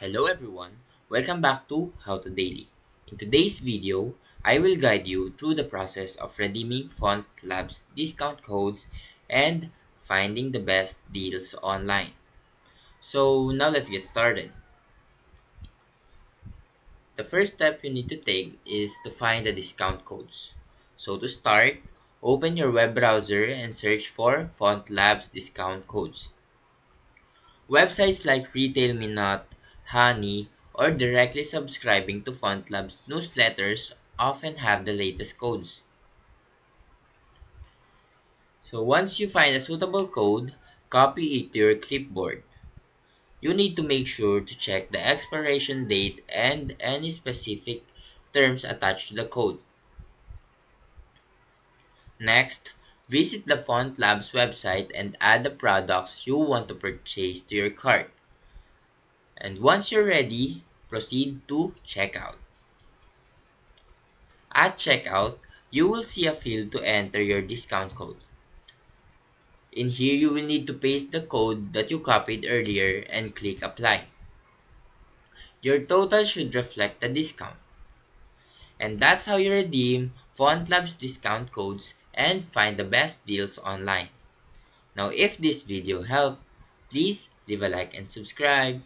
Hello everyone, welcome back to How to Daily. In today's video, I will guide you through the process of redeeming FontLabs discount codes and finding the best deals online. So now let's get started. The first step you need to take is to find the discount codes. So to start, open your web browser and search for FontLabs discount codes. Websites like Retail Minute, Honey, or directly subscribing to FontLab's newsletters often have the latest codes. So once you find a suitable code, copy it to your clipboard. You need to make sure to check the expiration date and any specific terms attached to the code. Next, visit the FontLabs website and add the products you want to purchase to your cart. And once you're ready, proceed to checkout. At checkout, you will see a field to enter your discount code. In here, you will need to paste the code that you copied earlier and click apply. Your total should reflect the discount. And that's how you redeem FontLabs discount codes and find the best deals online. Now, if this video helped, please leave a like and subscribe.